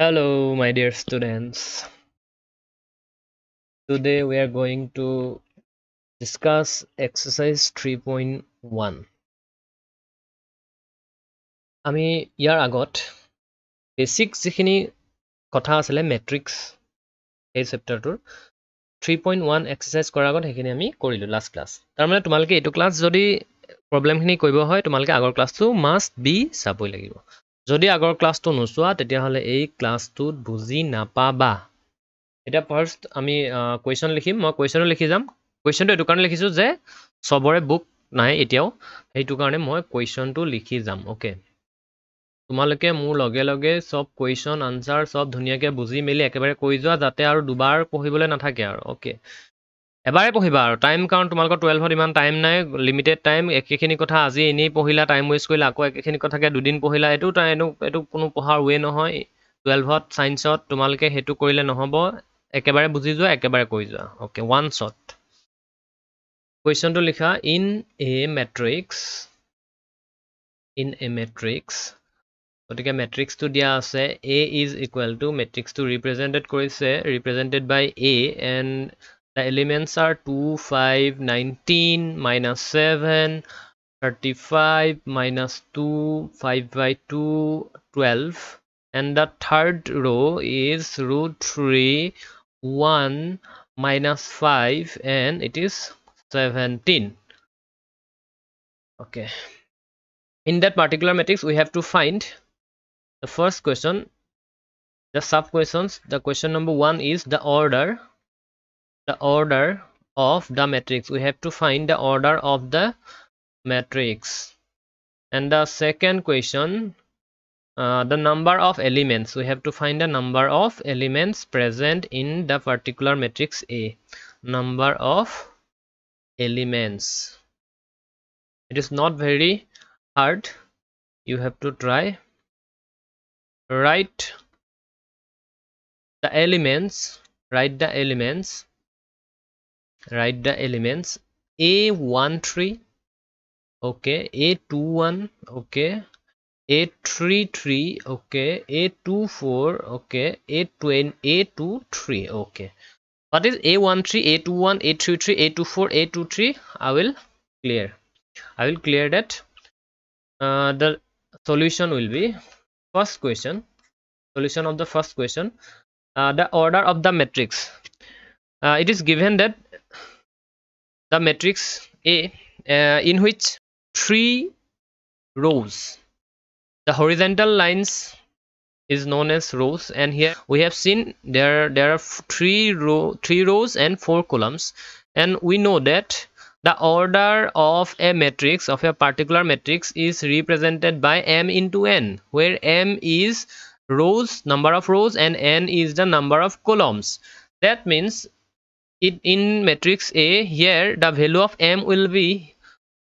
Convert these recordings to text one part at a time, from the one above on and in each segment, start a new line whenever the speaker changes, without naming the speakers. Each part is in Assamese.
Hello, my dear students. Today we are going to discuss exercise 3.1. আমি ইয়াৰ আগত বেসিক যিখিনি কথা আছিলে মেট্ৰিক্স এই চেপ্টাৰটোৰ 3.1 এক্সাৰসাইজ কৰাৰ আগত সেইখিনি আমি কৰিলো লাষ্ট ক্লাছ। তাৰমানে তোমালোকে এইটো ক্লাছ যদি প্ৰবলেমখিনি কৰিব হয় তোমালোকে আগৰ ক্লাছটো মাষ্ট বি চাবই লাগিব। যদি আগৰ ক্লাছটো নোচোৱা তেতিয়াহ'লে এই ক্লাছটোত বুজি নাপাবা। এটা ফাৰ্স্ট আমি কুৱেশ্যন লিখিম। মই কুৱেশ্যনটো লিখি যাম। কুৱেশ্যনটো এইটো কাৰণে লিখিছোঁ যে চবৰে বুক নাই এতিয়াও, সেইটো কাৰণে মই কুৱেশ্যনটো লিখি যাম। অ'কে, তোমালোকে মোৰ লগে লগে চব কুৱেশ্যন আনচাৰ চব ধুনীয়াকৈ বুজি মেলি একেবাৰে কৈ যোৱা, যাতে আৰু দুবাৰ পঢ়িবলৈ নাথাকে আৰু। অ'কে, এবাৰে পঢ়িবা আৰু টাইম, কাৰণ তোমালোকৰ 12ত ইমান টাইম নাই, লিমিটেড টাইম। একেখিনি কথা আজি এনেই পঢ়িলা, টাইম ৱেষ্ট কৰিলা, আকৌ একেখিনি কথাকে দুদিন পঢ়িলা, এইটো কোনো পঢ়াৰ ৱে নহয়। 12ত ছায়েন্সত তোমালোকে সেইটো কৰিলে নহ'ব। একেবাৰে বুজি যোৱা, একেবাৰে কৈ যোৱা। Okay, one shot. কুৱেশ্যনটো লিখা, ইন এ মেট্ৰিক্স। গতিকে মেট্ৰিক্সটো দিয়া আছে এ ইজ ইকুৱেল টু, মেট্ৰিক্সটো represented by A, and the elements are 2, 5, 19, -7, 35, -2, 5/2, 12, and the third row is √3, 1, -5, and it is 17. Okay, in that particular matrix we have to find the first question, the sub questions. The question number 1 is the order of the matrix. We have to find the order of the matrix. And the second question, the number of elements. We have to find the number of elements present in the particular matrix A. Number of elements. It is not very hard. You have to try. Write the elements. A13, okay, A21, okay, A33, okay, A24, okay, A23, okay. What is A13, A21, A33, A24, A23? I will clear that. The solution will be first question. Solution of the first question, the order of the matrix. It is given that the matrix A, in which 3 rows, the horizontal lines is known as rows, and here we have seen there are 3 rows and 4 columns, and we know that the order of a matrix, of a particular matrix, is represented by m into n, where m is rows, number of rows, and n is the number of columns. That means in matrix A, here the value of m will be,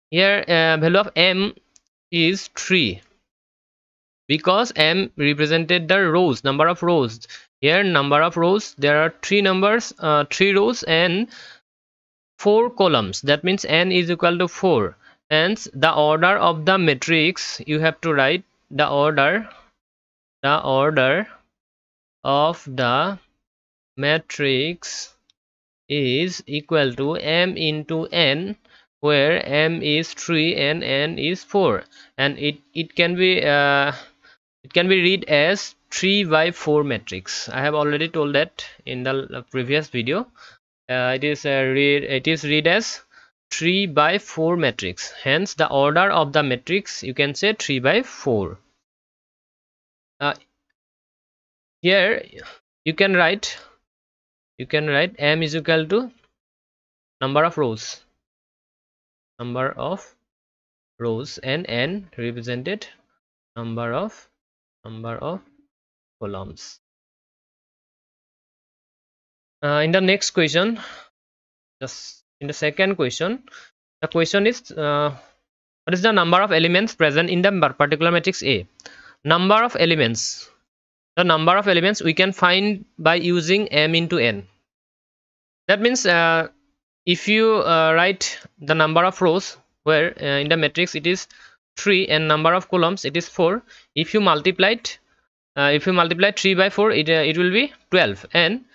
here value of m is 3, because m represented the rows, number of rows. Here number of rows, there are 3 numbers, 3 rows and 4 columns. That means n is equal to 4. Hence the order of the matrix, you have to write the order of the matrix is equal to m into n, where m is 3 and n is 4, and it can be read as 3/4 matrix. I have already told that in the previous video. It is read as 3/4 matrix. Hence the order of the matrix, you can say 3/4. Here you can write m is equal to number of rows, and n represented number of columns. In the next question, in the second question, the question is what is the number of elements present in the particular matrix A? Number of elements, the number of elements we can find by using m into n. That means if you write the number of rows, where in the matrix it is 3 and number of columns it is 4, if you multiply it if you multiply 3 by 4, it will be 12, and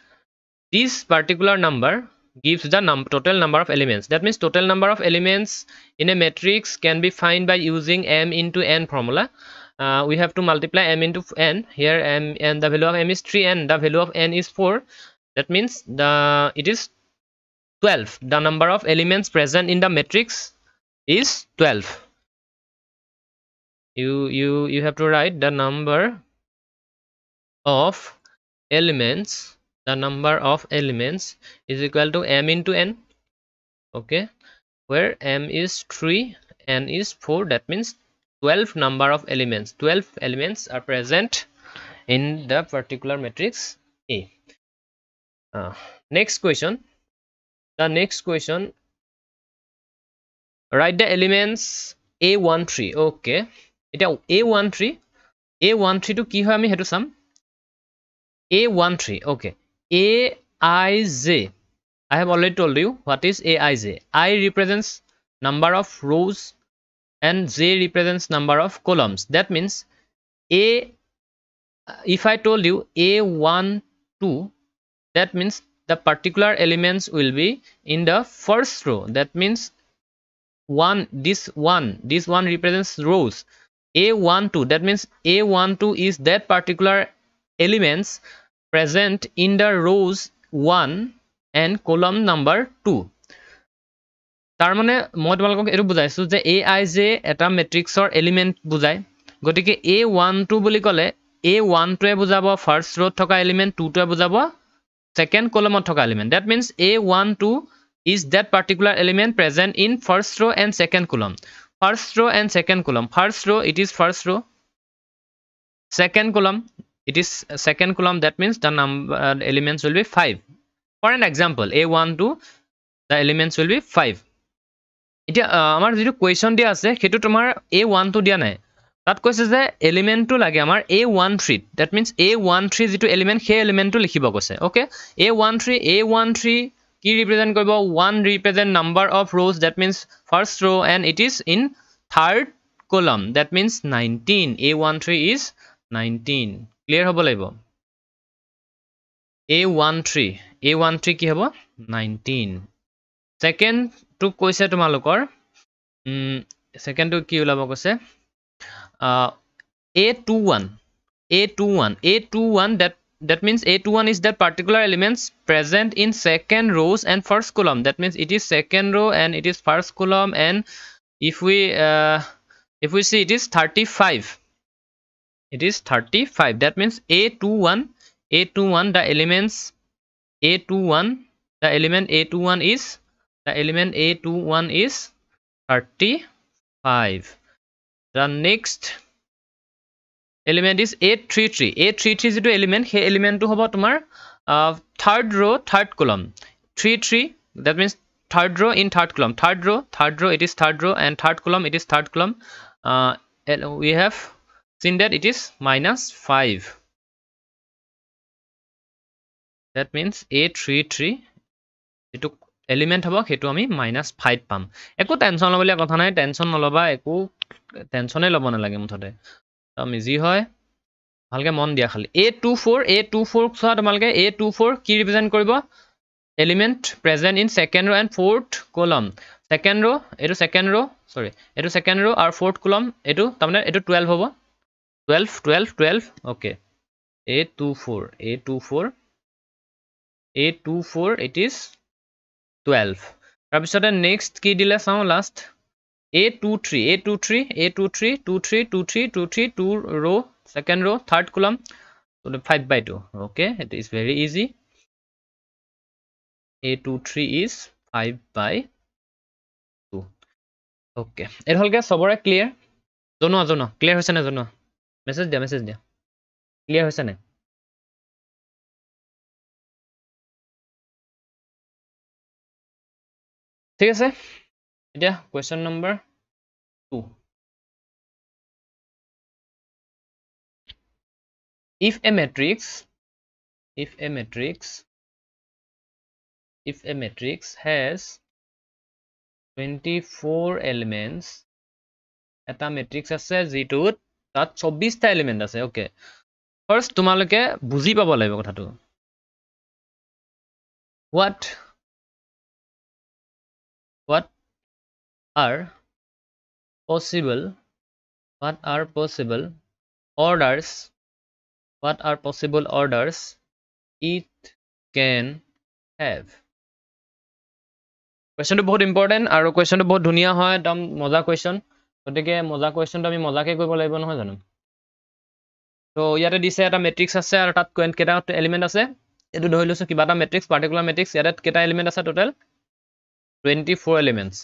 this particular number gives the total number of elements. That means total number of elements in a matrix can be found by using m into n formula. We have to multiply m into n. Here m, and the value of m is 3 and the value of n is 4. That means it is 12. The number of elements present in the matrix is 12. You have to write the number of elements. The number of elements is equal to m into n. Okay, where m is 3, n is 4. That means 12 number of elements. 12 elements are present in the particular matrix A. Next question. The next question, write the elements A13. Okay, এটা A13 to কি হয় আমি হেতু সাম A13. Okay, Aij. I have already told you what is Aij. I represents number of rows and J represents number of columns. That means if I told you A12, that means the particular elements will be in the first row. That means this one represents rows. A12, that means A12 is that particular elements present in the rows 1 and column number 2. তাৰ মানে মই তোমালোকক এটো বুজাইছো যে Aij এটা মেট্ৰিক্সৰ এলিমেন্ট বুজায় গতিকে A12 বুলি ক'লে A12 এ বুজাব ফাৰ্স্ট ৰোত থকা এলিমেন্ট 2 টোৱে বুজাব সেকেন্ড কলমত থকা element that means A12 is that particular element present in first row and second column. First row and second column. First row, it is first row. Second column, it is second column. That means the number elements will be 5. For an example, A12, the elements will be 5. এতিয়া আমাৰ যেটো কোৱেশ্চন দিয়া আছে হেতু তোমাৰ A12 দিয়া নাই তাত কৈছে যে এলিমেন্টটো লাগে আমাৰ A13. That means A13 যেটো এলিমেন্ট সেই এলিমেন্টটো লিখিব কৈছে. Okay, A13 কি represent কৰিব 1 represent number of rows. That means first row and it is in third column. That means 19. A13 is 19. Clear হ'ব লাগিব A13 কি হ'ব 19. Second to কৈছে তোমালোকৰ second to কি ওলাব কৈছে A21 that means A21 is that particular elements present in second rows and first column. That means it is second row and it is first column, and if we see it is 35. It is 35. That means A21 the elements A21 the element A21 is 35. The next element is A33 যেটো element সেই element to hobo tomar third row third column 33. That means third row in third column. Third row it is third row, and third column it is third column. We have seen that it is -5. That means A33 যেটো element hobo hetu ami -5 পাম. একো টেনশন লবলিয়া কথা নাই, টেনশন নলবা, একো টেনশনে লব না লাগে মুঠতে আমি জি হয় ভালকে মন দিয়া খালি A24 চোৱা তোমালকে A24 কি ৰিপ্ৰেজেন্ট কৰিব এলিমেন্ট প্ৰেজেন্ট ইন সেকেন্ড ৰো এন্ড ফোৰ্থ কলম. সেকেন্ড ৰো এটো সেকেন্ড ৰো সৰি এটো সেকেন্ড ৰো আৰু ফোৰ্থ কলম এটো তাৰমানে এটো 12 হ'ব 12. Okay, A24 it is 12. তাৰপিছতে next কি দিলে চাও last A23 2 row second row third column, so 5/2. Okay, it is very easy. A23 is 5/2. Okay, it holke sobore clear jono clear hoise na jono message dia clear hoise na ঠিক আছে. এতিয়া question number 2. If a matrix has 24 elements, এটা matrix আছে যেটোত তাত 24টা element আছে. Okay, ফাৰ্ষ্ট তোমালোকে বুজি পাব লাগিব কথাটো what are possible orders it can have কুৱেশ্যনটো বহুত ইম্পৰ্টেণ্ট আৰু কুৱেশ্যনটো বহুত ধুনীয়া হয় একদম মজা কুৱেশ্যন গতিকে মজা কুৱেশ্যনটো আমি মজাকে কৰিব লাগিব নহয় জানো তো ইয়াতে দিছে এটা মেট্ৰিক্স আছে আৰু তাত কেইটা এলিমেণ্ট আছে এইটো ধৰি লৈছোঁ কিবা এটা মেট্ৰিক্স পাৰ্টিকুলাৰ মেট্ৰিক্স ইয়াতে কেইটা এলিমেণ্ট আছে টোটেল 24 এলিমেণ্টছ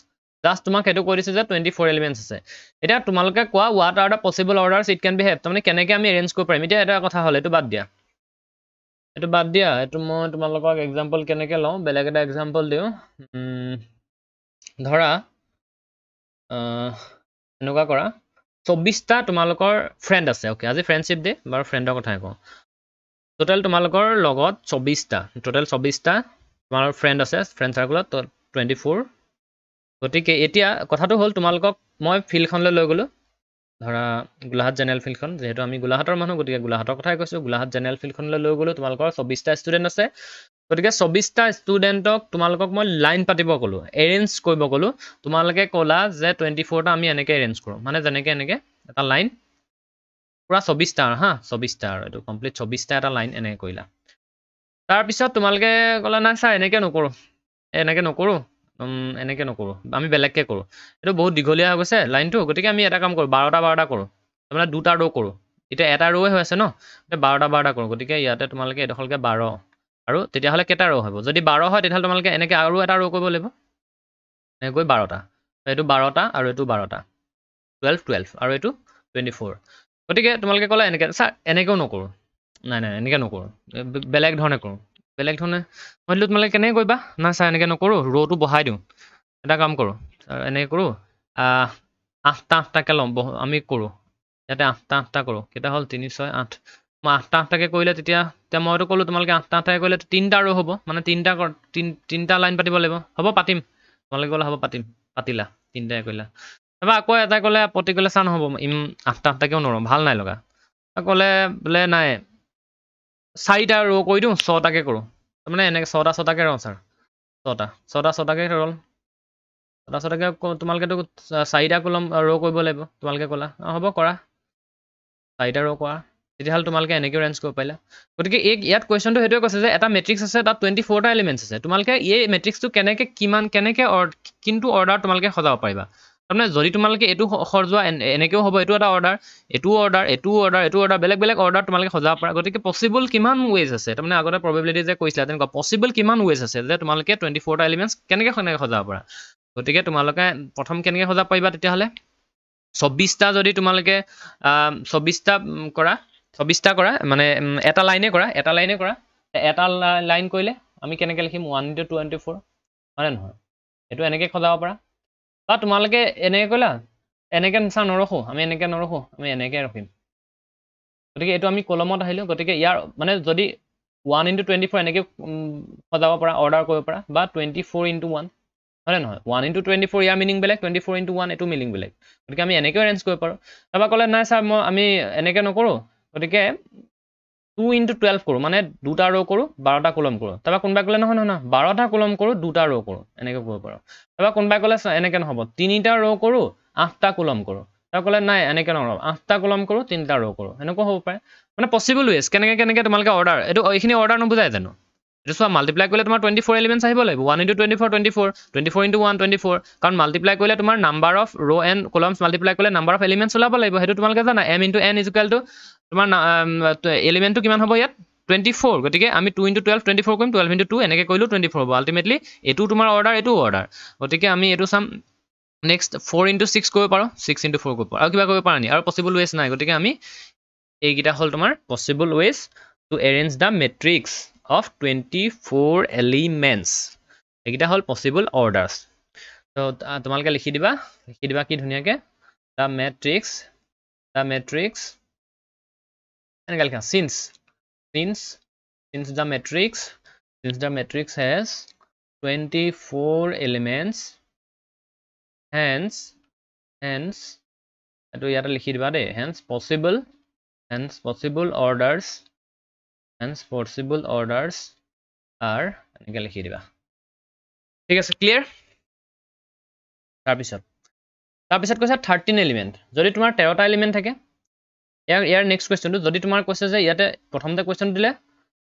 জাষ্ট তোমাক সেইটো কৈ দিছে যে 24 এলিমেণ্টছ আছে এতিয়া তোমালোকে কোৱা what are the possible orders it can be have তাৰমানে কেনেকৈ আমি এৰেঞ্জ কৰিব পাৰিম এতিয়া এটা কথা হ'ল এইটো বাদ দিয়া এইটো মই তোমালোকক এক্সাম্পল কেনেকৈ লওঁ বেলেগ এটা এক্সাম্পল দিওঁ ধৰা এনেকুৱা কৰা 24টা তোমালোকৰ ফ্ৰেণ্ড আছে ওকে আজি ফ্ৰেণ্ডশ্বিপ ডে বাৰু ফ্ৰেণ্ডৰ কথাই কওঁ টোটেল তোমালোকৰ লগত 24টা তোমাৰ ফ্ৰেণ্ড আছে ফ্ৰেণ্ড চাৰ্কলত 24 গতিকে এতিয়া কথাটো হ'ল তোমালোকক মই ফিল্ডখনলৈ লৈ গ'লোঁ ধৰা গোলাঘাট জেনেৰেল ফিল্ডখন যেহেতু আমি গোলাঘাটৰ মানুহ গতিকে গোলাঘাটৰ কথাই কৈছোঁ গোলাঘাট জেনেৰেল ফিল্ডখনলৈ লৈ গ'লোঁ তোমালোকৰ 24টা ষ্টুডেণ্ট আছে গতিকে 24টা ষ্টুডেণ্টক তোমালোকক মই লাইন পাতিব ক'লোঁ এৰেঞ্জ কৰিব ক'লোঁ তোমালোকে ক'লা যে 24টা আমি এনেকৈ এৰেঞ্জ কৰোঁ মানে যেনেকৈ এনেকৈ এটা লাইন পুৰা 24টা হা 24টা আৰু এইটো কমপ্লিট 24টা এটা লাইন এনেকৈ কৰিলা তাৰপিছত তোমালোকে ক'লা নাই ছাৰ এনেকৈ নকৰোঁ এনেকৈ নকৰোঁ আমি বেলেগকৈ কৰোঁ এইটো বহুত দীঘলীয়া হৈ গৈছে লাইনটো গতিকে আমি এটা কাম কৰোঁ 12টা কৰোঁ তাৰমানে দুটা ৰ' কৰোঁ এতিয়া এটা ৰ'ৱে হৈ আছে ন এতিয়া 12টা কৰোঁ গতিকে ইয়াতে তোমালোকে এডোখৰকৈ 12 আৰু তেতিয়াহ'লে কেইটা ৰ' হ'ব যদি 12 হয় তেতিয়াহ'লে তোমালোকে এনেকৈ আৰু এটা ৰ' কৰিব লাগিব এনেকৈ 12টা এইটো 12টা আৰু এইটো 12টা 12 আৰু এইটো 24 গতিকে তোমালোকে ক'লা এনেকৈ ছাৰ এনেকৈও নকৰোঁ নাই এনেকৈ নকৰোঁ বেলেগ ধৰণে কৰোঁ মই দিলোঁ তোমালোকে কেনেকৈ কৰিবা নাই ছাৰ এনেকৈ নকৰোঁ ৰ'টো বঢ়াই দিওঁ এটা কাম কৰোঁ এনেকৈ কৰোঁ 8টাকৈ ল'ম আমি কৰোঁ ইয়াতে 8টা কৰোঁ কেইটা হ'ল 3 6 8 মই 8টাকৈ কৰিলে তেতিয়া মইতো ক'লোঁ তোমালোকে 8টাকৈ কৰিলে 3টা ৰ' হ'ব মানে 3টা লাইন পাতিব লাগিব হ'ব পাতিম তোমালোকে ক'লে হ'ব পাতিলা 3টাই কৰিলা তাৰপৰা আকৌ এটা ক'লে প্ৰতি ক'লে চা নহ'ব 8টাকৈও নোৱাৰোঁ ভাল নাই লগা ক'লে বোলে নাই 4টা ৰ' কৰি দিওঁ 6টাকৈ কৰোঁ তাৰমানে এনেকৈ 6টাকৈ ৰওঁ ছাৰ 6টাকৈ ৰ'ল 6টাকৈ তোমালোকেতো 4টা কলম ৰ' কৰিব লাগিব তোমালোকে ক'লা হ'ব কৰা 4টা ৰ' কৰা তেতিয়াহ'লে তোমালোকে এনেকৈ এৰেঞ্জ কৰিব পাৰিলা গতিকে ইয়াত কুৱেশ্যনটো সেইটোৱে কৈছে যে এটা মেট্ৰিক্স আছে তাত 24টা এলিমেণ্টছ আছে তোমালোকে এই মেট্ৰিক্সটো কেনেকৈ কিন্তু অৰ্ডাৰ তোমালোকে সজাব পাৰিবা তাৰমানে যদি তোমালোকে এইটো সজোৱা এনেকৈও হ'ব এইটো এটা অৰ্ডাৰ এইটো অৰ্ডাৰ বেলেগ অৰ্ডাৰ তোমালোকে সজাব পাৰা গতিকে পচিবল কিমান ৱেজ আছে তাৰমানে আগতে প্ৰবেবিলিটি যে কৈছিলা তেনেকুৱা পচিবল কিমান ৱেজ আছে যে তোমালোকে 24টা এলিমেণ্টছ কেনেকৈ সজাব পাৰা গতিকে তোমালোকে প্ৰথম কেনেকৈ সজাব পাৰিবা তেতিয়াহ'লে 24টা যদি তোমালোকে 24টা কৰা মানে এটা লাইনে কৰা এটা লাইন কৰিলে আমি কেনেকৈ লিখিম 1 × 24 হয়নে নহয় এইটো এনেকৈ সজাব পাৰা বা তোমালোকে এনেকৈ কৰিলা এনেকৈ চা নৰখোঁ আমি এনেকৈ ৰখিম গতিকে এইটো আমি কলমত আহিলোঁ গতিকে ইয়াৰ মানে যদি 1 × 24 এনেকৈ সজাব পাৰা অৰ্ডাৰ কৰিব পাৰা বা 24 × 1 হয়নে নহয় 1 × 24 ইয়াৰ মিনিং বেলেগ 24 × 1 এইটো মিনিং বেলেগ গতিকে আমি এনেকৈও এৰেঞ্জ কৰিব পাৰোঁ তাৰপৰা ক'লে নাই ছাৰ আমি এনেকৈ নকৰোঁ গতিকে 2 × 12 কৰোঁ মানে 2টা ৰ' কৰোঁ 12টা কলম কৰোঁ তাৰপৰা কোনোবাই ক'লে নহয় 12টা কলম কৰোঁ 2টা ৰ' কৰোঁ এনেকৈ কৰিব পাৰোঁ তাৰপৰা কোনোবাই ক'লে এনেকৈ নহ'ব 3টা ৰ' কৰোঁ 8টা কলম কৰোঁ তাৰপৰা ক'লে নাই এনেকৈ নহ'ব 8টা কলম কৰোঁ 3টা ৰ' কৰোঁ এনেকুৱা হ'ব পাৰে মানে পচিবল ৱেজ কেনেকৈ তোমালোকে অৰ্ডাৰ এইখিনি অৰ্ডাৰ নুবুজাই জানো এইটো চোৱা মাল্টিপ্লাই কৰিলে তোমাৰ 24 এলিমেণ্টছ আহিব লাগিব 1 × 24 24 × 1 24 কাৰণ মাল্টিপ্লাই কৰিলে তোমাৰ নাম্বাৰ অফ ৰ' এণ্ড কলমছ মাল্টিপ্লাই কৰিলে নাম্বাৰ অফ এলিমেণ্টছ ওলাব লাগিব সেইটো তোমালোকে জানা m × n = তোমাৰ এলিমেণ্টটো কিমান হ'ব ইয়াত 24 গতিকে আমি 2 × 12 24 কৰিম 12 × 2 এনেকৈ কৰিলোঁ 24 হ'ব আল্টিমেটলি এইটো তোমাৰ অৰ্ডাৰ এইটো অৰ্ডাৰ গতিকে আমি এইটো চাম নেক্সট 4 × 6 কৰিব পাৰোঁ 6 × 4 কৰিব পাৰোঁ আৰু কিবা কৰিব পাৰা নি আৰু পচিবল ৱেজ নাই গতিকে আমি এইকেইটা হ'ল তোমাৰ possible ways two arrange the matrix of 24 elements এইকেইটা হ'ল পচিবল অৰ্ডাৰ্ছ তো তোমালোকে লিখি দিবা কি ধুনীয়াকৈ দ্য মেট্ৰিক্স এনেকৈ লিখা since the matrix has 24 elements hence এইটো ইয়াতে লিখি দিবা দেই hence possible hence possible orders are এনেকৈ লিখি দিবা ঠিক আছে ক্লিয়াৰ তাৰপিছত কৈছে 13 এলিমেণ্ট যদি তোমাৰ 13টা এলিমেণ্ট থাকে ইয়াৰ নেক্সট কুৱেশ্যনটো যদি তোমাৰ কৈছে যে ইয়াতে প্ৰথমতে কুৱেশ্যন দিলে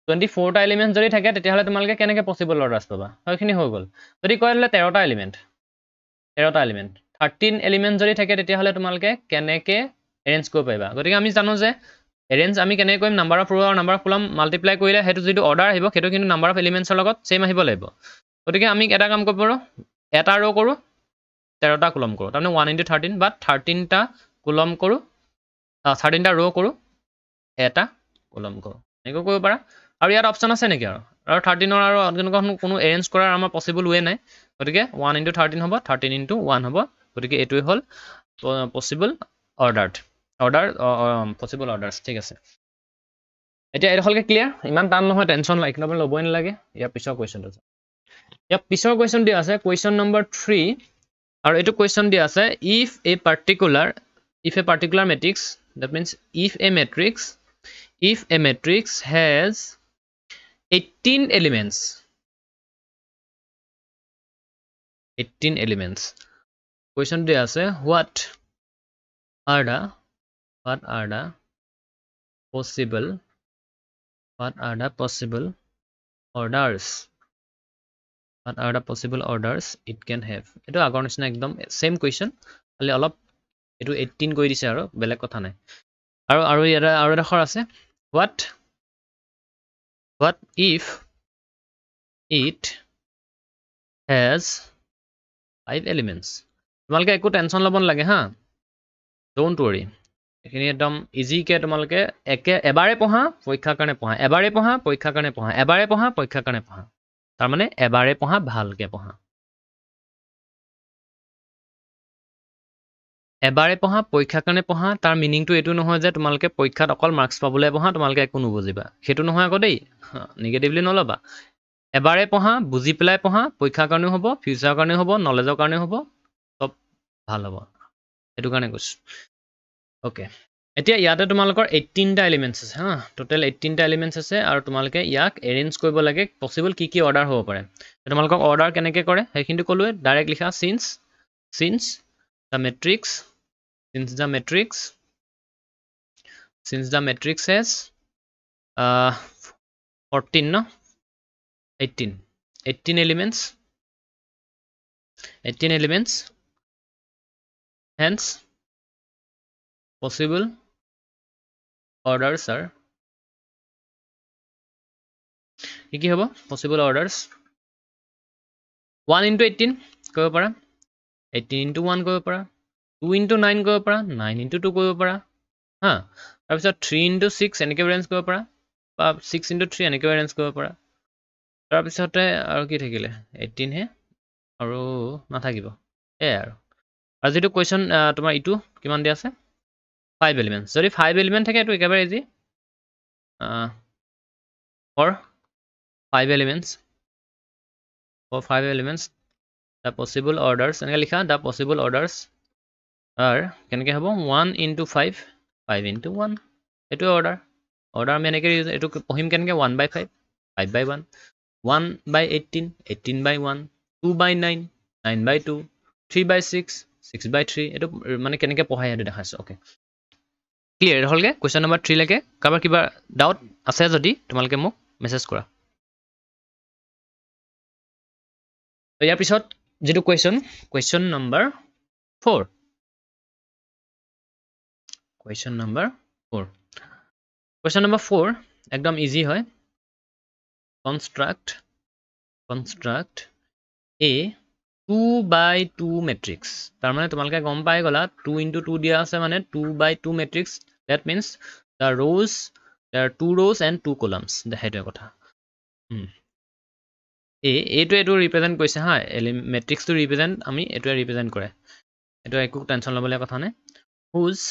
24টা এলিমেণ্ট যদি থাকে তেতিয়াহ'লে তোমালোকে কেনেকৈ পচিবল অৰ্ডাৰ্ছ পাবা সেইখিনি হৈ গ'ল যদি কৈ দিলে 13টা এলিমেণ্ট 13 এলিমেণ্ট যদি থাকে তেতিয়াহ'লে তোমালোকে কেনেকৈ এৰেঞ্জ কৰিব পাৰিবা গতিকে আমি জানো যে এৰেঞ্জ আমি কেনেকৈ কৰিম নাম্বাৰ অফ ৰ আৰু নাম্বাৰ অফ কলম মাল্টিপ্লাই কৰিলে সেইটো যিটো অৰ্ডাৰ আহিব সেইটো কিন্তু নাম্বাৰ অফ এলিমেণ্টছৰ লগত ছেম আহিব লাগিব গতিকে আমি এটা কাম কৰিব পাৰোঁ এটা ৰ' কৰোঁ 13টা কলম কৰোঁ তাৰমানে 1 into 13 বা 13টা কলম কৰোঁ 13টা ৰ' কৰোঁ এটা কলম কৰোঁ এনেকৈ কৰিব পাৰা আৰু ইয়াত অপশ্যন আছে নেকি আৰু 13ৰ আৰু তেনেকুৱা কোনো এৰেঞ্জ কৰাৰ আমাৰ পচিবল ৱে নাই গতিকে 1 into 13 হ'ব 13 into 1 হ'ব গতিকে এইটোৱে হ'ল পচিবল পচিবল অৰ্ডাৰ্ছ ঠিক আছে এতিয়া এইডোখৰলৈকে ক্লিয়াৰ ইমান টান নহয় টেনশ্যন ল'বই নালাগে ইয়াৰ পিছৰ কুৱেশ্যনটো ইয়াৰ পিছৰ কুৱেশ্যন দিয়া আছে কুৱেশ্যন নম্বৰ 3 আৰু এইটো কুৱেশ্যন দিয়া আছে if a particular matrix that means if a matrix has 18 elements question দিয়া আছে what are the possible orders it can have এটো আগৰ নিচিনা একদম same question খালি অলপ এটো 18 কৰি দিছে আৰু বেলেগ কথা নাই আৰু ইয়াৰ আৰু এডখৰ আছে what if it has 5 elements তোমালোকে একো টেনশ্যন ল'ব নালাগে হা ডোন্ট worry এখিনি একদম ইজিকে তোমালোকে এবাৰে পঢ়া পৰীক্ষাৰ কাৰণে পঢ়া এবাৰে পঢ়া পৰীক্ষাৰ কাৰণে পঢ়া এবাৰে পঢ়া পৰীক্ষাৰ কাৰণে পঢ়া তাৰ মানে এবাৰে পঢ়া ভালকে পঢ়া এবাৰে পঢ়া পৰীক্ষাৰ কাৰণে পঢ়া তাৰ মিনিংটো এইটো নহয় যে তোমালোকে পৰীক্ষাত অকল মাৰ্কছ পাবলৈ পঢ়া তোমালোকে একো নুবুজিবা সেইটো নহয় আকৌ দেই নিগেটিভলি নলবা এবাৰে পঢ়া বুজি পেলাই পঢ়া পৰীক্ষাৰ কাৰণেও হ'ব ফিউচাৰৰ কাৰণেও হ'ব নলেজৰ কাৰণেও হ'ব সব ভাল হ'ব সেইটো কাৰণে কৈছোঁ ওকে এতিয়া ইয়াতে তোমালোকৰ 18টা এলিমেণ্টছ আছে হা টোটেল 18টা এলিমেণ্টছ আছে আৰু তোমালোকে ইয়াক এৰেঞ্জ কৰিব লাগে পচিবল কি অৰ্ডাৰ হ'ব পাৰে তোমালোকক অৰ্ডাৰ কেনেকৈ কৰে সেইখিনিটো ক'লোৱে ডাইৰেক্ট লিখা since the matrix has 14 no 18 elements hence possible orders are কি হ'ব possible orders 1 into 18 কৰিব পাৰা 18 into 1 কৰিব পাৰা 2 into 9 কৰিব পাৰা 9 into 2 কৰিব পাৰা হা তাৰপিছত 3 into 6 এনেকৈ এৰেঞ্জ কৰিব পাৰা বা 6 into 3 এনেকৈ এৰেঞ্জ কৰিব পাৰা তাৰপিছতে আৰু কি থাকিলে 18 হে আৰু নাথাকিব আৰু যিটো কুৱেশ্যন তোমাৰ ইটো কিমান দিয়া আছে 5 এলিমেণ্টছ যদি 5 এলিমেণ্ট থাকে এইটো একেবাৰে easy for 5 elements the possible orders এনেকৈ লিখা the possible orders are কেনেকৈ হ'ব 1 into 5 5 into 1 এইটো অৰ্ডাৰ আমি এনেকৈ এইটো পঢ়িম কেনেকৈ 1 by 5 5 by 1 1 by 18 18 by 1 2 by 9 9 by 2 3 by 6 6 by 3 এইটো মানে কেনেকৈ পঢ়াই সেইটো দেখাইছোঁ ওকে ক্লিয়াৰ হ'লগে কুৱেশ্যন নম্বৰ 3 লৈকে কাৰোবাৰ কিবা ডাউট আছে যদি তোমালোকে মোক মেছেজ কৰা ইয়াৰ পিছত যেটো কুৱেশ্যন নম্বৰ 4 কুৱেশ্যন নম্বৰ 4 একদম ইজি হয় construct a 2 by 2 matrix তাৰ মানে তোমালোকে গম পাই গলা 2 into 2 দিয়া আছে মানে 2 by 2 matrix that means there are 2 rows and 2 columns সেইটোৱে কথা এইটো ৰিপ্ৰেজেণ্ট কৰিছে হা মেট্ৰিক্সটো ৰিপ্ৰেজেণ্ট আমি এইটোৱে ৰিপ্ৰেজেণ্ট কৰে এইটো একো টেনশ্যন ল'বলগীয়া কথা নাই whose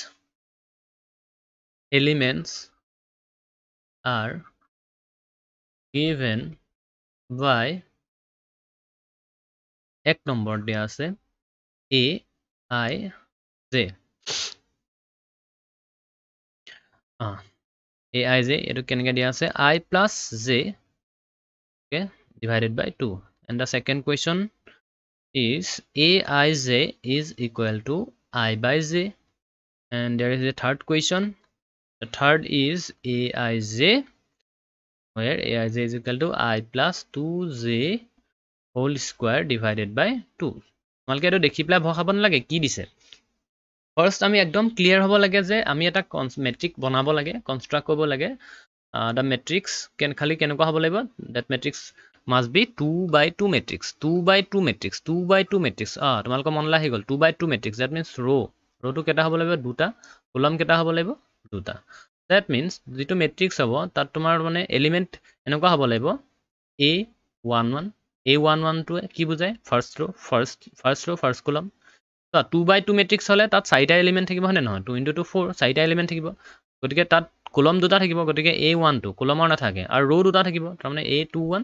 elements are given by এক নম্বৰ দিয়া আছে a I j aij etu keneke dia ase I plus j, okay, divided by 2. And the second question is aij is equal to I by j. And there is a third question. The third is aij, where aij is equal to I plus 2j whole square divided by 2. তোমালোকে এটো দেখি পেলাই ভয় খাব নালাগে কি দিছে। ফাৰ্ষ্ট আমি একদম ক্লিয়াৰ হ'ব লাগে যে আমি এটা মেট্ৰিক বনাব লাগে, কনষ্ট্ৰাক্ট কৰিব লাগে। দ্য মেট্ৰিক্স খালি কেনেকুৱা হ'ব লাগিব, that matrix must be 2x2 matrix, 2x2 matrix, 2x2 matrix. তোমালোকৰ মনলৈ আহি গ'ল 2x2 মেট্ৰিক্স, ডেট মিনছ ৰ'টো কেইটা হ'ব লাগিব, দুটা, কলম কেইটা হ'ব লাগিব, দুটা। ডেট মিনছ যিটো মেট্ৰিক্স হ'ব তাত তোমাৰ মানে এলিমেণ্ট এনেকুৱা হ'ব লাগিব A11, A11টোৱে কি বুজায়, ফাৰ্ষ্ট ৰ', ফাৰ্ষ্ট কলম। 2x2 মেট্ৰিক্স হ'লে তাত 4টা এলিমেণ্ট থাকিব, হয়নে নহয়, 2 × 2 4, 4টা এলিমেণ্ট থাকিব। গতিকে তাত কলম দুটা থাকিব, গতিকে A12 কলমৰ নাথাকে, আৰু ৰ' দুটা থাকিব, তাৰমানে A21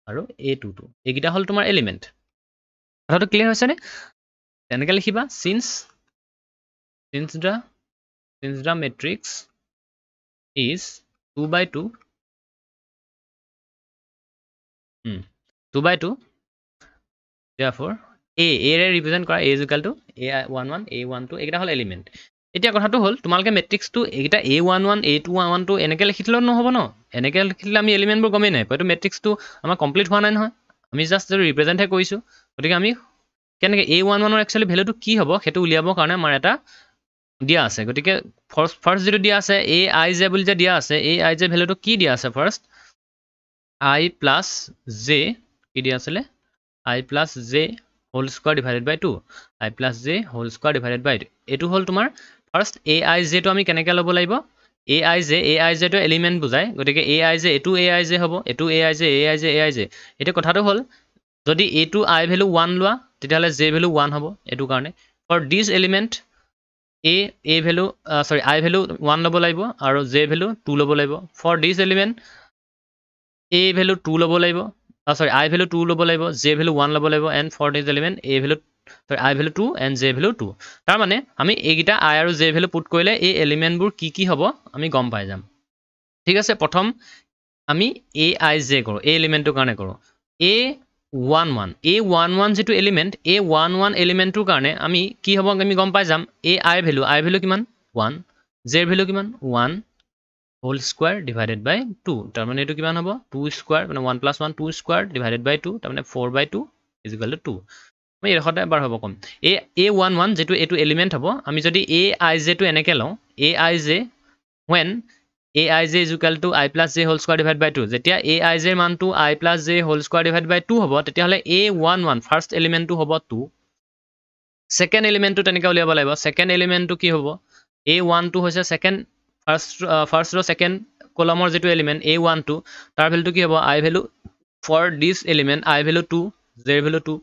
আৰু A22, এইকেইটা হ'ল তোমাৰ এলিমেণ্ট। কথাটো ক্লিয়াৰ হৈছেনে? তেনেকৈ লিখিবা since the matrix is 2x2, 2x2, therefore A ৰে ৰিপ্ৰেজেণ্ট কৰা, A is equal to A11, A12, এইকেইটা হ'ল এলিমেণ্ট। এতিয়া কথাটো হ'ল তোমালোকে মেট্ৰিক্সটো এইকেইটা A11, A12 এনেকৈ লিখি থ'লেও নহ'ব ন, এনেকৈ লিখিলে আমি এলিমেণ্টবোৰ গমেই নাই, এইটো মেট্ৰিক্সটো আমাৰ কমপ্লিট হোৱা নাই নহয়, আমি জাষ্ট ৰিপ্ৰেজেণ্টহে কৰিছোঁ। গতিকে আমি কেনেকৈ A11ৰ একচুৱেলি ভেলুটো কি হ'ব সেইটো উলিয়াবৰ কাৰণে আমাৰ এটা দিয়া আছে। গতিকে ফাৰ্ষ্ট যিটো দিয়া আছে aij বুলি যে দিয়া আছে, aij ভেলুটো কি দিয়া আছে, ফাৰ্ষ্ট I plus j কি দিয়া আছিলে, I plus j whole square divided by 2, I plus j whole square divided by 2, এইটো হ'ল তোমাৰ ফাৰ্ষ্ট aij টো আমি কেনেকৈ ল'ব লাগিব, aij টো এলিমেণ্ট বুজায়, গতিকে aij এইটো aij হ'ব, এইটো aij। এতিয়া কথাটো হ'ল যদি এইটো I ভেলু 1 লোৱা তেতিয়াহ'লে j ভেলু 1 হ'ব, এইটো কাৰণে for this element I value 1 ল'ব লাগিব আৰু j ভেলু 2 ল'ব লাগিব। For this element A value 2 ল'ব লাগিব, I ভেলু 2 ল'ব লাগিব, j ভেলু 1 ল'ব লাগিব, and for this element I value 2 and j value 2। তাৰমানে আমি এইকেইটা I আৰু j ভেলু পুট কৰিলে এই এলিমেণ্টবোৰ কি হ'ব আমি গম পাই যাম। ঠিক আছে, প্ৰথম আমি aij কৰোঁ, এই এলিমেণ্টটোৰ কাৰণে কৰোঁ। A11 যিটো এলিমেণ্ট, A11 এলিমেণ্টটোৰ কাৰণে আমি কি হ'ব আমি গম পাই যাম, I ভেলু কিমান 1, j ভেলু কিমান 1 হোল স্কোৱাৰ ডিভাইডেড বাই 2, তাৰমানে এইটো কিমান হ'ব 2 স্কোৱাৰ, মানে 1 + 1 2 স্কোৱাৰ ডিভাইডেড বাই 2, তাৰমানে 4/2 ইজ ইকুৱেল টু 2। মই এইডোখৰতে এবাৰ হ'ব ক'ম, A11 যিটো এইটো এলিমেণ্ট হ'ব, আমি যদি aij টো এনেকৈ লওঁ, aij when aij is equal to I plus j whole square divided by 2, যেতিয়া aij ৰ মানটো I plus j whole square divided by 2 হ'ব, তেতিয়াহ'লে A11 ফাৰ্ষ্ট এলিমেণ্টটো হ'ব 2, ছেকেণ্ড এলিমেণ্টটো তেনেকৈ উলিয়াব লাগিব। ছেকেণ্ড এলিমেণ্টটো কি হ'ব, A12 হৈছে ছেকেণ্ড, ফাৰ্ষ্ট ৰ' ছেকেণ্ড কলমৰ যিটো এলিমেণ্ট A12, তাৰ ভেলুটো কি হ'ব, I value for this element I value 2, j value 2,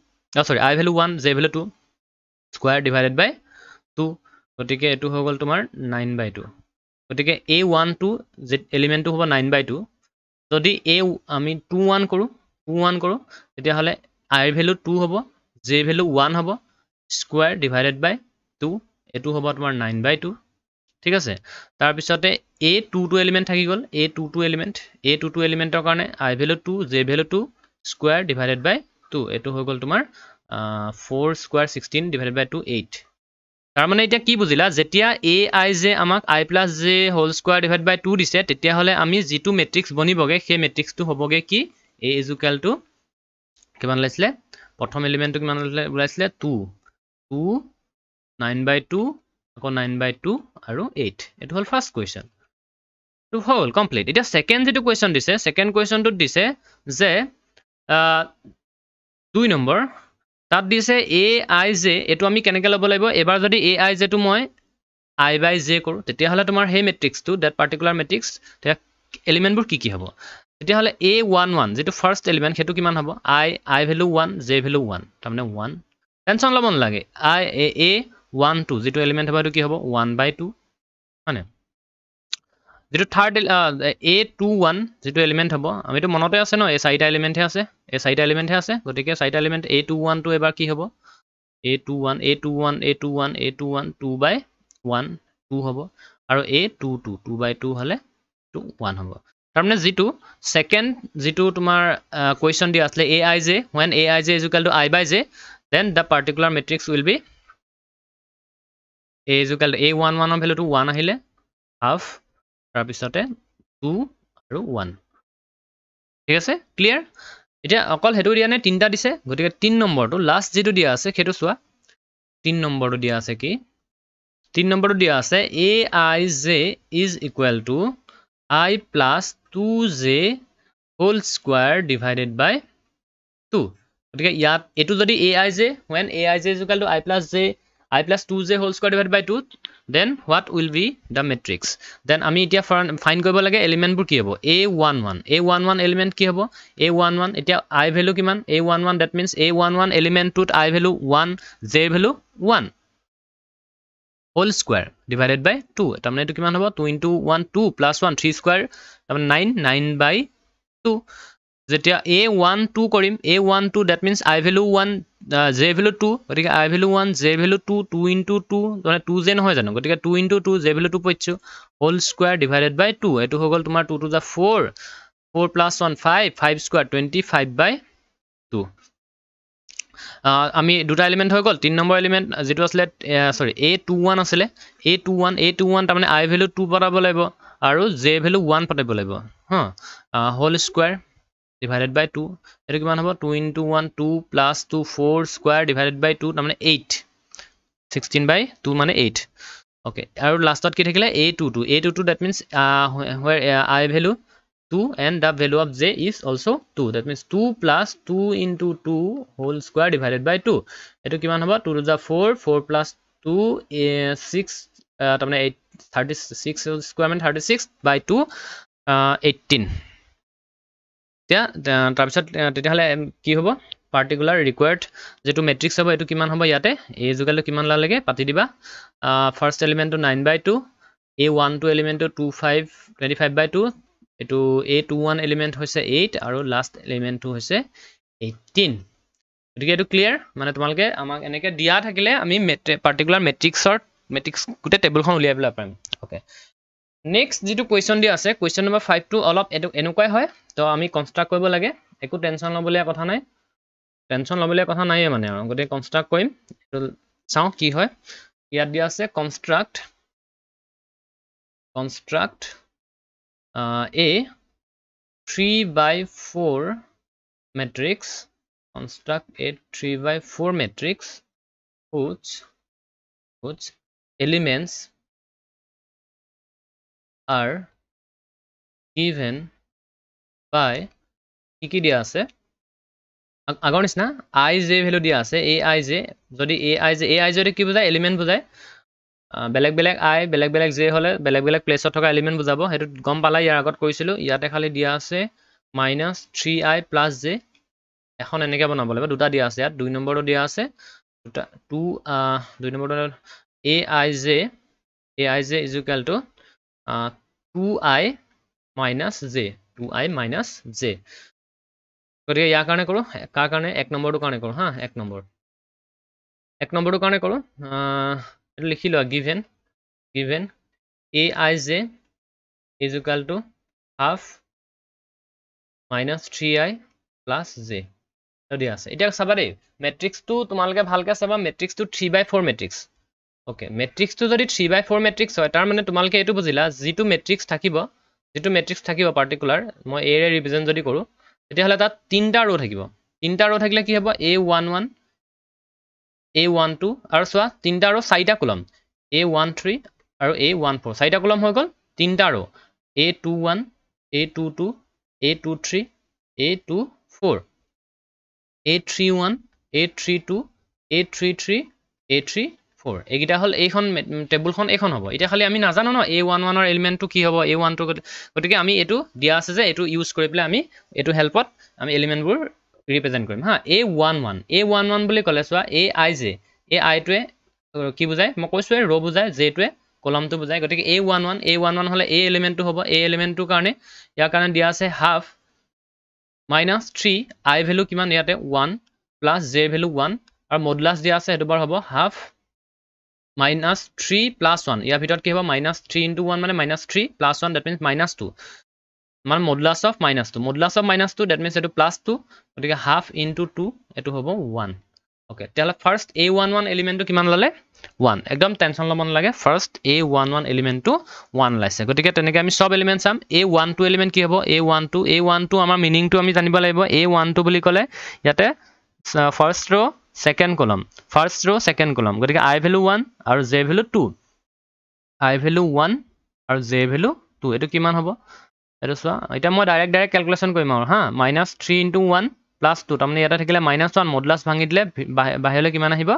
I value 1, j value 2 square divided by 2, গতিকে এইটো হৈ গ'ল তোমাৰ 9/2। গতিকে A12 এলিমেণ্টটো হ'ব 9/2। যদি আমি 2 1 কৰোঁ তেতিয়াহ'লে I ভেলু 2 হ'ব, j ভেলু 1 হ'ব, স্কুৱাৰ ডিভাইডেড বাই 2, এইটো হ'ব তোমাৰ 9/2। ঠিক আছে, তাৰপিছতে A22 এলিমেণ্ট থাকি গ'ল, A22 এলিমেণ্টৰ কাৰণে I value 2, j value 2 square divided by 2, এইটো হৈ গ'ল তোমাৰ 4 স্কুৱাৰ 16 ডিভাইডেড বাই 2 8। তাৰমানে এতিয়া কি বুজিলা, যেতিয়া aij আমাক I plus j whole square divide by 2 দিছে, তেতিয়াহ'লে আমি যিটো মেট্ৰিক্স বনিবগৈ সেই মেট্ৰিক্সটো হ'বগৈ কি, A is equal to কিমান ওলাইছিলে, প্ৰথম এলিমেণ্টটো কিমান ওলাইছিলে 2, 9/2 আকৌ 9/2 আৰু 8, এইটো হ'ল ফাৰ্ষ্ট কুৱেশ্যন, এইটো হ'ল কমপ্লিট। এতিয়া ছেকেণ্ড যিটো কুৱেশ্যন দিছে, ছেকেণ্ড কুৱেশ্যনটোত দিছে যে 2 নম্বৰ, তাত দিছে aij, এইটো আমি কেনেকৈ ল'ব লাগিব, এবাৰ যদি aij টো মই I by j কৰোঁ তেতিয়াহ'লে তোমাৰ সেই মেট্ৰিক্সটো, ডেট পাৰ্টিকুলাৰ মেট্ৰিক্স, তেতিয়া এলিমেণ্টবোৰ কি হ'ব, তেতিয়াহ'লে A11 যিটো ফাৰ্ষ্ট এলিমেণ্ট সেইটো কিমান হ'ব, I ভেলু 1, j ভেলু 1, তাৰমানে 1, টেনশ্যন ল'ব নালাগে। A12 যিটো এলিমেণ্ট হ'ব সেইটো কি হ'ব 1/2, হয়নে। যিটো থাৰ্ড A21 যিটো এলিমেণ্ট হ'ব, আমিতো মনতে আছে ন, এই 4টা এলিমেণ্টহে আছে, গতিকে 4টা এলিমেণ্ট A21টো এবাৰ কি হ'ব, A21 2/1 2 হ'ব, আৰু A22 2/2 হ'লে টু 1 হ'ব তাৰমানে যেটো সেকেন্ড যেটো তোমাৰ কোৱেশ্চন দিয়া আছে aij when aij is equal to I by j then the particular matrix will be a is equal to a11 ৰ ভ্যালুটো 1 আহিলে হাফ তাৰ পিছতে 2 আৰু 1 ঠিক আছে ক্লিয়াৰ এতিয়া অকল হেতু দিয়া নাই তিনটা দিছে গতিকে 3 নম্বৰটো লাষ্ট যেটো দিয়া আছে হেতু চোৱা 3 নম্বৰটো দিয়া আছে কি 3 নম্বৰটো দিয়া আছে aij is equal to I plus 2j whole square divided by 2 গতিকে ইয়াত এটো যদি aij when aij is equal to I plus 2j whole square divided by 2 then what will be the matrix then আমি এতিয়া ফাইন্ড কৰিব লাগে এলিমেন্টবোৰ কি হ'ব a11 এলিমেন্ট কি হ'ব a11 এতিয়া I ভ্যালু কিমান a11 that means a11 এলিমেন্টটোত I value 1 j value 1 whole square divided by 2 তাৰমানে এটো কিমান হ'ব 2 into 1 2 plus 1 3 square তাৰমানে 9 by 2 যেতিয়া a12 কৰিম a12 that means I value 1 j value 2 গতিকে I value 1 j value 2 2 into 2 মানে 2 j নহয় জানো গতিকে 2 into 2 j value 2 পইছো whole square divided by 2 এটো হৈ গল তোমাৰ 2 to the 4 4 plus 1 5 5 square 25 by 2 আমি দুটা এলিমেন্ট হৈ গল 3 নম্বৰ এলিমেন্ট যেটো আছিল সৰি a21 আছিল a21 তাৰমানে I value 2 পটাব লাগিব আৰু j value 1 পটাব লাগিব হ whole square divided by 2 এটো কিমান হ'ব 2 into 1 2 plus 2 4 square divided by 2 তাৰমানে 8 16 by 2 মানে 8 okay আৰু লাষ্টত কি থাকিলে a22 that means where I value 2 and the value of j is also 2 that means 2 plus 2 into 2 whole square divided by 2 এটো কিমান হ'ব 2 to the 4 4 plus 2 6 তাৰমানে 36 square মানে 36 by 2 18 তাৰ পিছত তেতিয়া হলে কি হ'ব পাৰ্টিকুলাৰ ৰিকোয়াৰ্ড যেটো মেট্ৰিক্স হ'ব এটো কিমান হ'ব ইয়াতে a জুগালে কিমান লাগে পাতি দিবা ফাৰ্স্ট এলিমেন্টটো 9 by 2 a12 এলিমেন্টটো 25 by 2 এটো a21 এলিমেন্ট হৈছে 8 আৰু লাষ্ট এলিমেন্টটো হৈছে 18 গতিকে এটো ক্লিয়াৰ মানে তোমালকে আমাক এনেকে দিয়া থাকিলে আমি পাৰ্টিকুলাৰ মেট্ৰিক্স গুটে টেবুলখন উলিয়াবলৈ পাৰিম ওকে নেক্সট যেটো কোৱেশ্চন দিয়া আছে কোৱেশ্চন নম্বৰ 5 টো অলপ এনেকুৱাই হয় তো আমি কনস্ট্ৰাক্ট কৰিব লাগে একো টেনচন লবলে কথা নাই মানে আৰু গতে কনস্ট্ৰাক্ট কৰিম এটো চাও কি হয় ইয়াত দিয়া আছে কনস্ট্ৰাক্ট a 3/4 matrix construct a 3/4 matrix whose elements are given by কি দিয়া আছে আগৰ নিচিনা I j ভ্যালু দিয়া আছে aij যদি aij ৰে কি বুজায় এলিমেন্ট বুজায় বেলেগ বেলেগ I বেলেগ বেলেগ j হলে বেলেগ বেলেগ প্লেসত থকা এলিমেন্ট বুজাব হেতু গম পালা ইয়াৰ আগত কৈছিলো ইয়াতে খালি দিয়া আছে -3i + j এখন এনেকে বনাব লাগিব দুটা দিয়া আছে ইয়াত 2 নম্বৰটো দিয়া আছে দুটা 2 নম্বৰটো aij is equal to 2i - j গতিকে ইয়াৰ কাৰণে কৰো কাৰ কাৰণে এক নম্বৰটো কাৰণে কৰো হা এক নম্বৰটো কাৰণে কৰো এটো লিখি লোৱা given aij is equal to half -3i + j দিয়া আছে এতিয়া চাবা দেই মেট্ৰিক্সটো তোমালকে ভালকে চাবা মেট্ৰিক্সটো 3/4 মেট্ৰিক্স ওকে মেট্ৰিক্সটো যদি 3/4 মেট্ৰিক্স হয় তাৰ মানে তোমালকে এটো বুজিলা যেটো মেট্ৰিক্স থাকিব পাৰ্টিকুলাৰ মই a ৰে ৰিপ্ৰেজেন্ট যদি কৰো তেতিয়া হলে তাত তিনটা ৰো থাকিলে কি হ'ব a11 a12 আৰু চোৱা তিনটা ৰো চাৰিটা কলম a13 আৰু a14 চাৰিটা কলম হৈ গল তিনটা ৰো a21 a22 a23 a24 a31 a32 a33 a34 এগিটা হল এইখন টেবুলখন এইখন হ'ব এতিয়া খালি আমি নাজানো ন a11 ৰ এলিমেন্টটো কি হ'ব a12 গতিকে আমি এটো দিয়া আছে যে এটো ইউজ কৰি পেলাই আমি এটো হেল্পত আমি এলিমেন্টবোৰ ৰিপ্ৰেজেন্ট কৰিম হা a11 বুলি কলে চোৱা aij ai টোৱে কি বুজায় মই কৈছো ৰ বুজায় j টোৱে কলমটো বুজায় গতিকে a11 হলে a এলিমেন্টটো হ'ব a এলিমেন্টটোৰ কাৰণে ইয়াৰ কাৰণে দিয়া আছে হাফ -3 I ভ্যালু কিমান ইয়াতে 1 + j ভ্যালু 1 আৰু মডুলাস দিয়া আছে এটো বাৰ হ'ব হাফ -3 + 1 ইয়াৰ ভিতৰত কি হ'ব -3 * 1 মানে -3 + 1 that means -2 মানে modulus of -2 modulus of -2 that means এটো +2 গতিকে হাফ ইনটু 2 এটো হ'ব 1 ওকে তেতিয়াহ'লে ফাৰ্ষ্ট A11 এলিমেণ্টটো কিমান ল'লে 1 একদম টেনচন ল'ব নালাগে ফাৰ্ষ্ট A11 এলিমেণ্টটো 1 লাইছে গতিকে তেনেকৈ আমি সব এলিমেণ্ট চাম A12 এলিমেণ্ট কি হ'ব A12 আমাৰ মিনিংটো আমি জানিব লাগিব A12 বুলি ক'লে ইয়াতে ফাৰ্ষ্ট ৰ সেকেন্ড কলম ফাৰ্ষ্ট ৰ সেকেন্ড কলম গতিকে I ভ্যালু 1 আৰু J ভ্যালু 2 I ভ্যালু 1 আৰু J ভ্যালু 2 এটো কিমান হ'ব এটো চোৱা এটা মই ডাইৰেক্ট ক্যালকুলেশন কৰিম আৰু হা -3 * 1 + 2 তাৰমানে ইয়াতে থাকিলে -1 মডুলাছ ভাঙি দিলে বাহিৰলৈ কিমান আহিব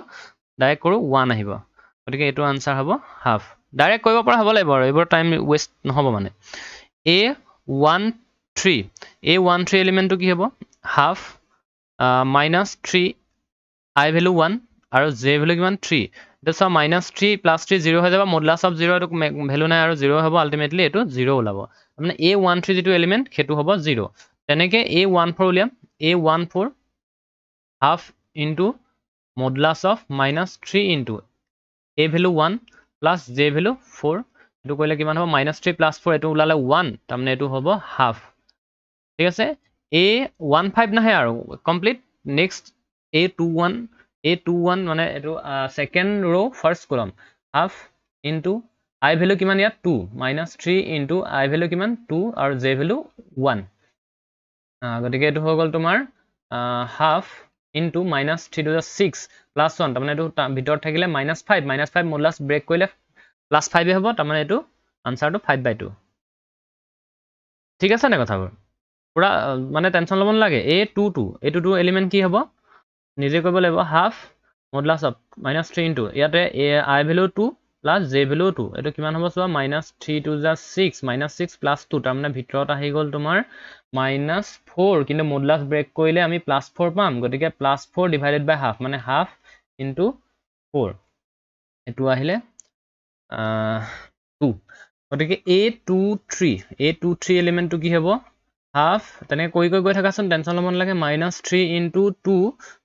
ডাইৰেক্ট কৰো 1 আহিব গতিকে এটো আনসাৰ হ'ব হাফ ডাইৰেক্ট কৰিব পৰা হ'ব লাগিব আৰু এবোৰ টাইম ওয়েষ্ট নহব মানে A13 এলিমেণ্টটো কি হ'ব হাফ -3 I ভ্যালু 1 আৰু J ভ্যালু কিমান 3 এটা সব -3 + 3 0 হৈ যাব মডুলাছ অফ 0 এটো ভ্যালু নাই আৰু 0 হ'ব আলটিমেটলি এটো 0 ওলাব মানে A13 যেটো এলিমেণ্ট হেতু হ'ব 0 তেনেকে A14 উলিয়াম A14 half into modulus of -3 into A value 1 plus J value 4 এটো কইলে কিমান হ'ব -3 + 4 এটো উলালে 1 তাৰমানে এটো হ'ব হাফ ঠিক আছে A15 নাহে আৰু কমপ্লিট নেক্সট A21 মানে এটো সেকেন্ড ৰো ফাৰ্স্ট কলম হাফ ইনটু I ভ্যালু কিমান ইয়াত 2 -3 ইনটু I ভ্যালু কিমান 2 আৰু J ভ্যালু 1 গতিকে এটো হৈ গল তোমাৰ হাফ ইনটু -3 to the 6 + 1 তাৰমানে এটো ভিতৰত থাকিলে -5 মডুলাছ ব্ৰেক কৰিলে +5 এ হ'ব তাৰমানে এটো আনসাৰটো 5/2 ঠিক আছে না কথাবোৰ পুৰা মানে টেনচন ল'ব নালাগে A22 এলিমেণ্ট কি হ'ব নিজে কৰিব লাগিব হাফ মডুলাছ অফ -3 ইনটু ইয়াতে I value 2 plus J value 2 এটো কিমান হ'ব চোৱা -3 to the 6 -6 + 2 তাৰমানে ভিতৰত আহি গল তোমাৰ -4 কিন্তু মডুলাছ ব্ৰেক কৰিলে আমি +4 পাম গতিকে +4 ডিভাইডেড বাই হাফ মানে হাফ ইনটু 4 এটো আহিলে 2 গতিকে A23 এলিমেণ্টটো কি হ'ব হাফ তেনে কৈ থাকাচোন টেনচন ল'ব নালাগে -3 ইনটু 2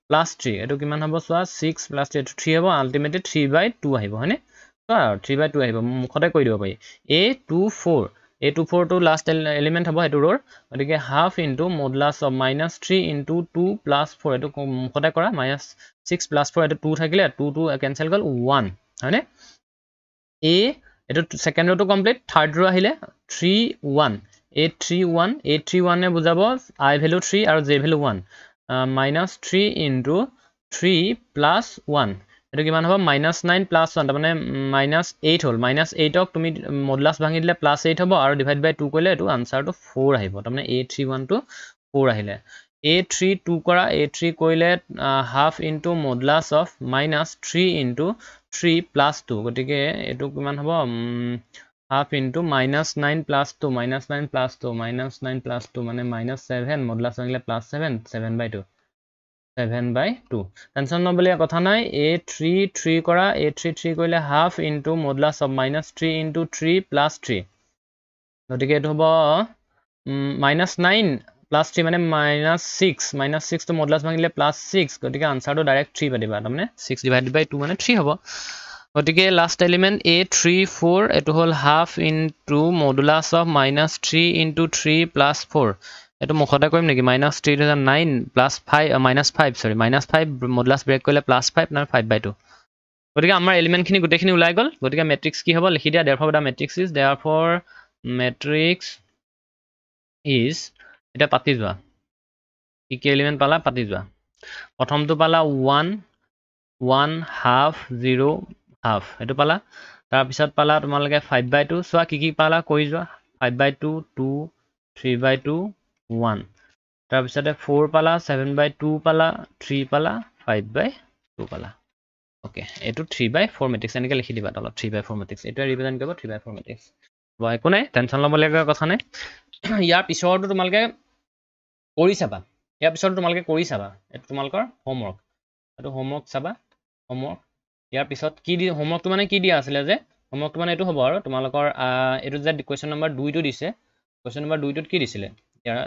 প্লাস 3 এটো কিমান হ'ব চোৱা 6 প্লাস 3 3 হ'ব আলটিমেটলি 3/2 আহিব হয়নে চোৱা 3/2 আহিব মুখতে কৈ দিব পাৰি A24 টো লাষ্ট এলিমেণ্ট হ'ব এটো ৰৰ গতিকে half into modulus of -3 into 2 plus 4 এটো মুখতে কৰা -6 প্লাস 4 এটো 2 থাকিলে 2 কেনসেল গল 1 হয়নে এটো সেকেন্ড ৰোটো কমপ্লিট থাৰ্ড ৰো আহিলে 3 1 A31 এ বুজাব I ভ্যালু 3 আৰু J ভ্যালু 1 -3 ইনটু 3 প্লাস 1 এটো কিমান হ'ব -9 প্লাস 1 তাৰমানে -8 হ'ল -8 ক তুমি মডুলাছ ভাঙি দিলে +8 হ'ব আৰু ডিভাইড বাই 2 কৰিলে এটো আনসাৰটো 4 আহিব তাৰমানে A31 টো 4 আহিলে A32 কৰা A3 কৰিলে half into modulus of -3 into 3 plus 2 গতিকে এটো কিমান হ'ব half into -9 plus 2 -9 plus 2 -9 plus 2 মানে -7 মডুলাছ ভাঙিলে +7 7/2 7/2 টেনচন নবলিয়া কথা নাই A33 কৰা A33 কৰিলে half into modulus of -3 into 3 plus 3 গতিকে এটো হ'ব -9 প্লাস 3 মানে -6 টো মডুলাছ ভাঙিলে +6 গতিকে আনসাৰটো ডাইৰেক্ট 3 পাদিবা তাৰমানে 6 ডিভাইডেড বাই 2 মানে 3 হ'ব গতিকে লাষ্ট এলিমেণ্ট A34 এটো হ'ল half into modulus of -3 into 3 plus 4 এটো মুখতে কৰিম নেকি -3 to the 9 plus 5 -5 modulus break কৰিলে +5 না 5/2 গতিকে আমাৰ এলিমেণ্টখিনি গোটেইখিনি ওলাই গল গতিকে মেট্ৰিক্স কি হ'ব লিখি দিয়া therefore the matrix is এটা পাতি যোৱা কি এলিমেণ্ট পালা পাতি যোৱা প্ৰথমটো পালা 1 হাফ 0 হাফ এটো পালা তাৰ পিছত পালা তোমালকে 5/2 সোৱা কি পালা কৈ যোৱা 5/2 2 3/2 1 তাৰ পিছতে 4 পালা 7/2 পালা 3 পালা 5/2 পালা ওকে এটো 3/4 মেট্ৰিক্স এনেকে লিখি দিবা তলত 3/4 মেট্ৰিক্স এটা ৰিপ্ৰেজেন্ট কৰিব 3/4 মেট্ৰিক্স একো নাই টেনচন ল'ব লগা কথা নাই ইয়াৰ পিছৰটো তোমালকে কৰি চাবা ইয়াৰ পিছৰটো তোমালকে কৰি চাবা এটো তোমালকৰ হোমৱৰ্ক এটো হোমৱৰ্ক চাবা হোমৱৰ্ক ইয়াৰ পিছত কি দি হোমৱৰ্কটো মানে কি দিয়া আছিল যে হোমৱৰ্কটো মানে এটো হ'ব আৰু তোমালকৰ এটো যে কোৱেশ্চন নম্বৰ 2 টো দিছে কোৱেশ্চন নম্বৰ 2 টোত কি দিছিলে ইয়াৰ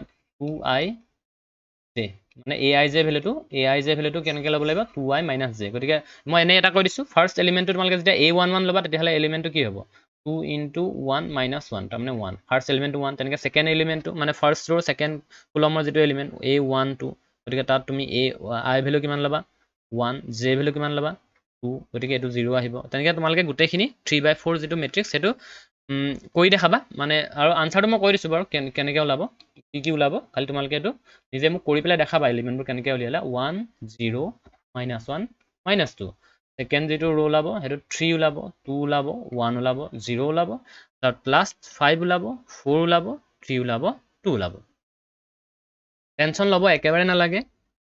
2I J মানে aij ভ্যালুটো কেনেকৈ ল'ব লাগিব 2i - j গতিকে মই এনে এটা কৈ দিছোঁ ফাৰ্ষ্ট এলিমেণ্টটো তোমালোকে যেতিয়া a11 ল'বা তেতিয়াহ'লে এলিমেণ্টটো কি হ'ব 2 × 1 - 1 তাৰমানে 1 ফাৰ্ষ্ট এলিমেণ্টটো 1 তেনেকৈ ছেকেণ্ড এলিমেণ্টটো মানে ফাৰ্ষ্ট ৰ' ছেকেণ্ড কলমৰ যিটো এলিমেণ্ট a12 গতিকে তাত তুমি i ভ্যালু কিমান ল'বা 1 j ভ্যালু কিমান ল'বা 2 গতিকে এইটো 0 আহিব তেনেকৈ তোমালোকে গোটেইখিনি 3/4 যিটো মেট্ৰিক্স সেইটো কৰি দেখাবা মানে আৰু আনসাৰটো মই কৈ দিছোঁ বাৰু কেনেকৈ ওলাব কি ওলাব খালি তোমালোকে এইটো নিজে মোক কৰি পেলাই দেখাবা এলিমেণ্টবোৰ কেনেকৈ উলিয়ালা 1 0 -1 -2 ছেকেণ্ড যিটো ৰ' ওলাব সেইটো 3 ওলাব 2 ওলাব 1 ওলাব 0 ওলাব তাৰ প্লাছ 5 ওলাব 4 ওলাব 3 ওলাব 2 ওলাব টেনশ্যন ল'ব একেবাৰে নালাগে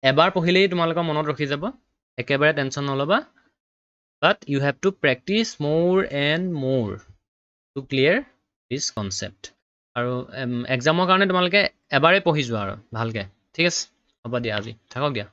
এবাৰ পঢ়িলেই তোমালোকৰ মনত ৰখি যাব একেবাৰে টেনশ্যন নল'বা but you have to practice more and more to clear this concept আৰু এক্সামৰ কাৰণে তোমালোকে এবাৰেই পঢ়ি যোৱা আৰু ভালকৈ ঠিক আছে হ'ব দিয়া আজি থাকক দিয়া